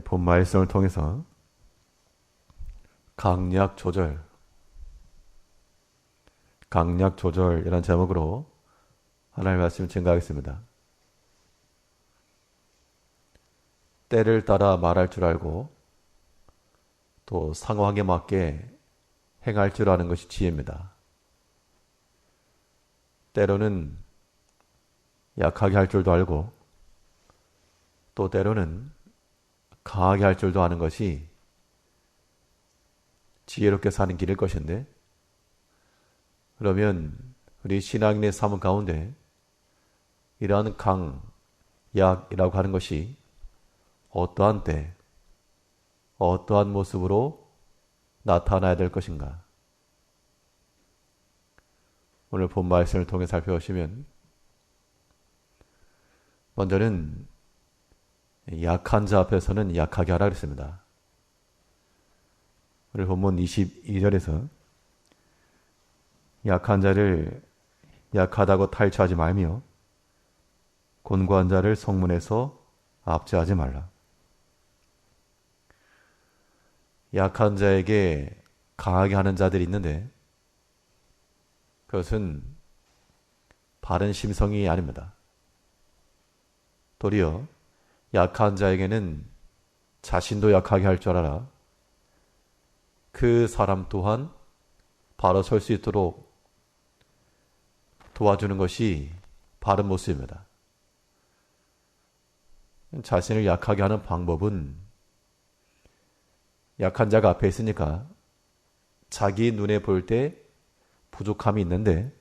본 말씀을 통해서 강약 조절이라는 제목으로 하나님의 말씀을 증거하겠습니다. 때를 따라 말할 줄 알고 또 상황에 맞게 행할 줄 아는 것이 지혜입니다. 때로는 약하게 할 줄도 알고 또 때로는 강하게 할 줄도 아는 것이 지혜롭게 사는 길일 것인데, 그러면 우리 신앙인의 삶 가운데 이러한 약이라고 하는 것이 어떠한 때, 어떠한 모습으로 나타나야 될 것인가? 오늘 본 말씀을 통해 살펴보시면, 먼저는 약한 자 앞에서는 약하게 하라 그랬습니다. 오늘 본문 22절에서 약한 자를 약하다고 탈취하지 말며 곤고한 자를 성문에서 압제하지 말라. 약한 자에게 강하게 하는 자들이 있는데 그것은 바른 심성이 아닙니다. 도리어 약한 자에게는 자신도 약하게 할 줄 알아라. 그 사람 또한 바로 설 수 있도록 도와주는 것이 바른 모습입니다. 자신을 약하게 하는 방법은 약한 자가 앞에 있으니까 자기 눈에 볼 때 부족함이 있는데,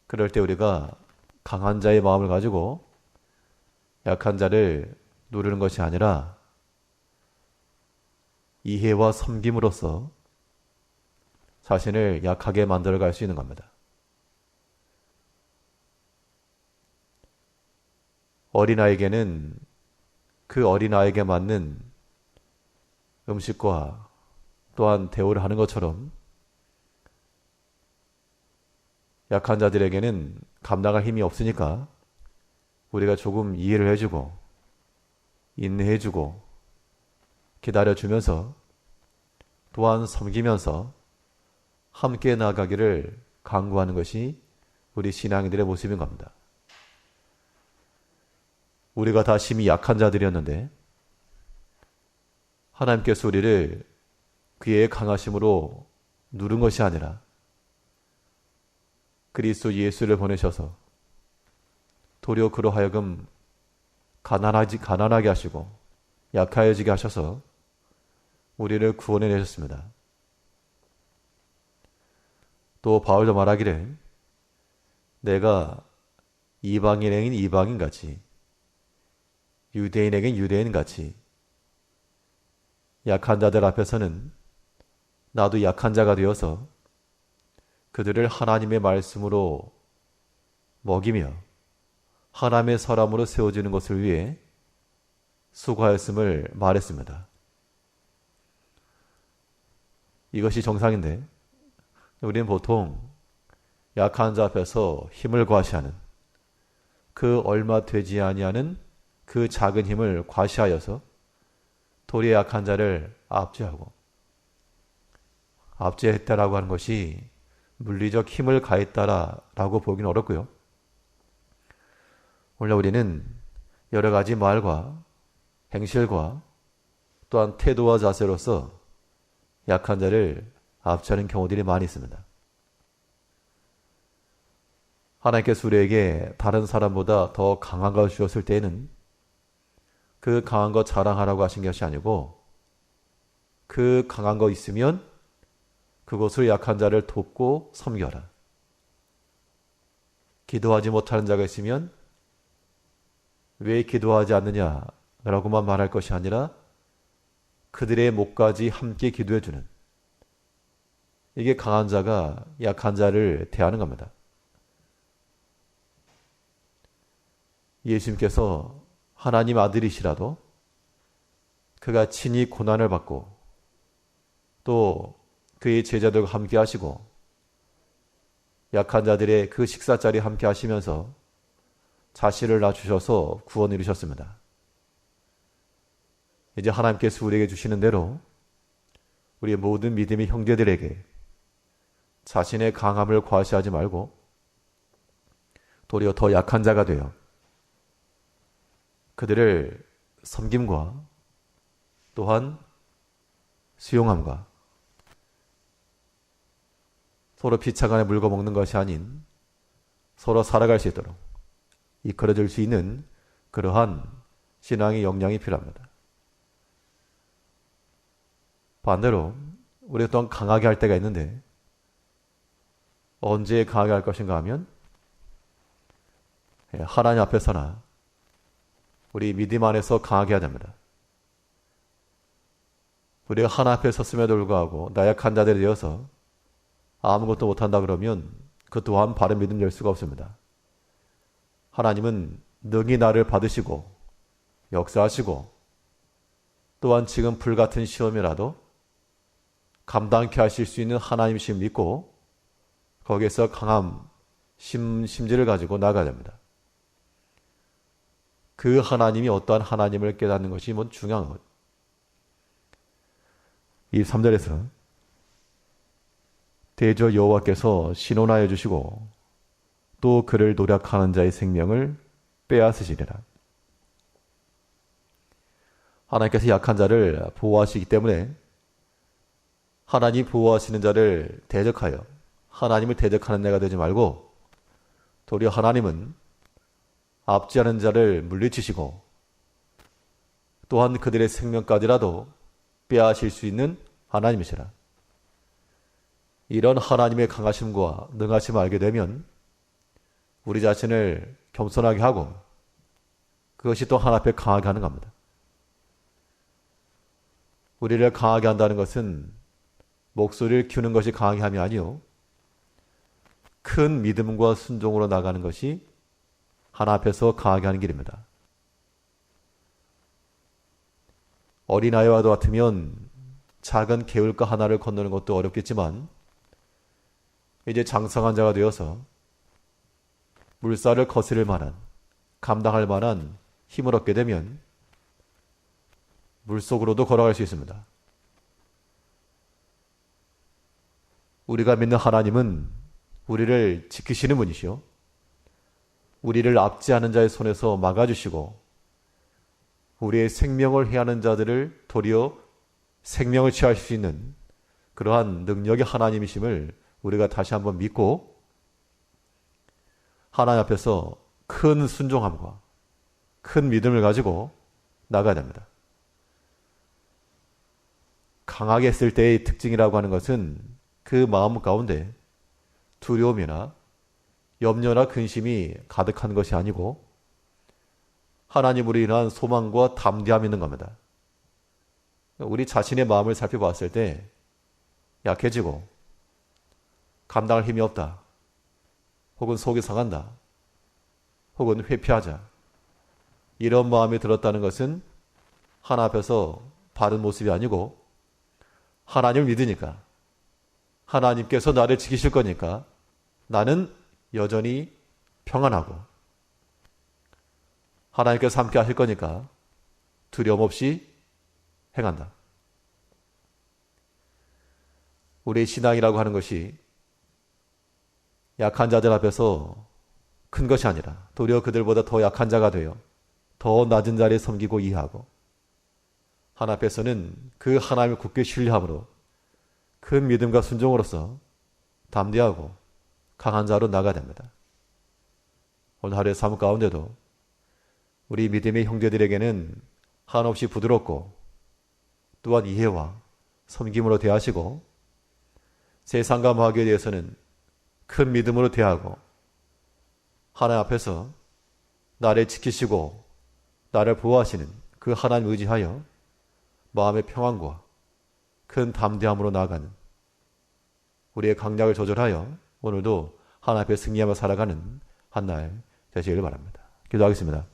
그럴 때 우리가 강한 자의 마음을 가지고 약한 자를 누르는 것이 아니라 이해와 섬김으로써 자신을 약하게 만들어갈 수 있는 겁니다. 어린아이에게는 그 어린아이에게 맞는 음식과 또한 대우를 하는 것처럼 약한 자들에게는 감당할 힘이 없으니까 우리가 조금 이해를 해주고 인내해주고 기다려주면서 또한 섬기면서 함께 나아가기를 강구하는 것이 우리 신앙인들의 모습인 겁니다. 우리가 다 심히 약한 자들이었는데 하나님께서 우리를 그의 강하심으로 누른 것이 아니라 그리스도 예수를 보내셔서 도리어 그로 하여금 가난하게 하시고 약하여지게 하셔서 우리를 구원해 내셨습니다. 또 바울도 말하기를 내가 이방인에겐 이방인같이 유대인에겐 유대인같이 약한 자들 앞에서는 나도 약한 자가 되어서 그들을 하나님의 말씀으로 먹이며 하나님의 사람으로 세워지는 것을 위해 수고하였음을 말했습니다. 이것이 정상인데 우리는 보통 약한 자 앞에서 힘을 과시하는, 그 얼마 되지 아니하는 그 작은 힘을 과시하여서 도리어 약한 자를 압제했다라고 하는 것이 물리적 힘을 가했다라고 보기는 어렵고요. 오늘 우리는 여러 가지 말과 행실과 또한 태도와 자세로서 약한 자를 압제하는 경우들이 많이 있습니다. 하나님께서 우리에게 다른 사람보다 더 강한 걸 주었을 때에는 그 강한 거 자랑하라고 하신 것이 아니고, 그 강한 거 있으면 그것을 약한 자를 돕고 섬겨라. 기도하지 못하는 자가 있으면 왜 기도하지 않느냐라고만 말할 것이 아니라 그들의 목까지 함께 기도해주는, 이게 강한 자가 약한 자를 대하는 겁니다. 예수님께서 하나님 아들이시라도 그가 친히 고난을 받고 또 그의 제자들과 함께 하시고 약한 자들의 그 식사자리에 함께 하시면서 자신을 낮추셔서 구원을 이루셨습니다. 이제 하나님께서 우리에게 주시는 대로 우리의 모든 믿음의 형제들에게 자신의 강함을 과시하지 말고 도리어 더 약한 자가 되어 그들을 섬김과 또한 수용함과 서로 피차간에 물고 먹는 것이 아닌 서로 살아갈 수 있도록 이끌어줄 수 있는 그러한 신앙의 역량이 필요합니다. 반대로 우리가 또한 강하게 할 때가 있는데 언제 강하게 할 것인가 하면 하나님 앞에서나 우리 믿음 안에서 강하게 해야 됩니다. 우리가 하나님 앞에 섰음에도 불구하고 나약한 자들이 되어서 아무것도 못한다 그러면 그 또한 바른 믿음 될 수가 없습니다. 하나님은 능히 나를 받으시고 역사하시고 또한 지금 불같은 시험이라도 감당케 하실 수 있는 하나님이심 믿고 거기에서 강함, 심지를 가지고 나가야 됩니다. 그 하나님이 어떠한 하나님을 깨닫는 것이 뭐 중요한 것. 이 3절에서 대저 여호와께서 신원하여 주시고 또 그를 노력하는 자의 생명을 빼앗으시리라. 하나님께서 약한 자를 보호하시기 때문에 하나님 보호하시는 자를 대적하여 하나님을 대적하는 자가 되지 말고 도리어 하나님은 압제하는 자를 물리치시고 또한 그들의 생명까지라도 빼앗을 수 있는 하나님이시라. 이런 하나님의 강하심과 능하심을 알게 되면 우리 자신을 겸손하게 하고 그것이 또 하나님 앞에 강하게 하는 겁니다. 우리를 강하게 한다는 것은 목소리를 키우는 것이 강하게 함이 아니요 큰 믿음과 순종으로 나가는 것이 하나님 앞에서 강하게 하는 길입니다. 어린아이와도 같으면 작은 개울가 하나를 건너는 것도 어렵겠지만 이제 장성한 자가 되어서 물살을 거스를 만한 감당할 만한 힘을 얻게 되면 물속으로도 걸어갈 수 있습니다. 우리가 믿는 하나님은 우리를 지키시는 분이시요 우리를 압제하는 자의 손에서 막아주시고 우리의 생명을 해하는 자들을 도리어 생명을 취하실 수 있는 그러한 능력의 하나님이심을 우리가 다시 한번 믿고 하나님 앞에서 큰 순종함과 큰 믿음을 가지고 나가야 됩니다. 강하게 했을 때의 특징이라고 하는 것은 그 마음 가운데 두려움이나 염려나 근심이 가득한 것이 아니고 하나님으로 인한 소망과 담대함이 있는 겁니다. 우리 자신의 마음을 살펴봤을 때 약해지고 감당할 힘이 없다. 혹은 속이 상한다. 혹은 회피하자. 이런 마음이 들었다는 것은 하나님 앞에서 바른 모습이 아니고 하나님을 믿으니까 하나님께서 나를 지키실 거니까 나는 여전히 평안하고 하나님께서 함께 하실 거니까 두려움 없이 행한다. 우리의 신앙이라고 하는 것이 약한 자들 앞에서 큰 것이 아니라 도리어 그들보다 더 약한 자가 되어 더 낮은 자리에 섬기고 이해하고 하나님 앞에서는 그 하나님을 굳게 신뢰함으로 큰 믿음과 순종으로서 담대하고 강한 자로 나가야 됩니다. 오늘 하루의 삶 가운데도 우리 믿음의 형제들에게는 한없이 부드럽고 또한 이해와 섬김으로 대하시고 세상과 마귀에 대해서는 큰 믿음으로 대하고 하나님 앞에서 나를 지키시고 나를 보호하시는 그 하나님 의지하여 마음의 평안과 큰 담대함으로 나아가는 우리의 강약을 조절하여 오늘도 하나님 앞에 승리하며 살아가는 한 날 되시기를 바랍니다. 기도하겠습니다.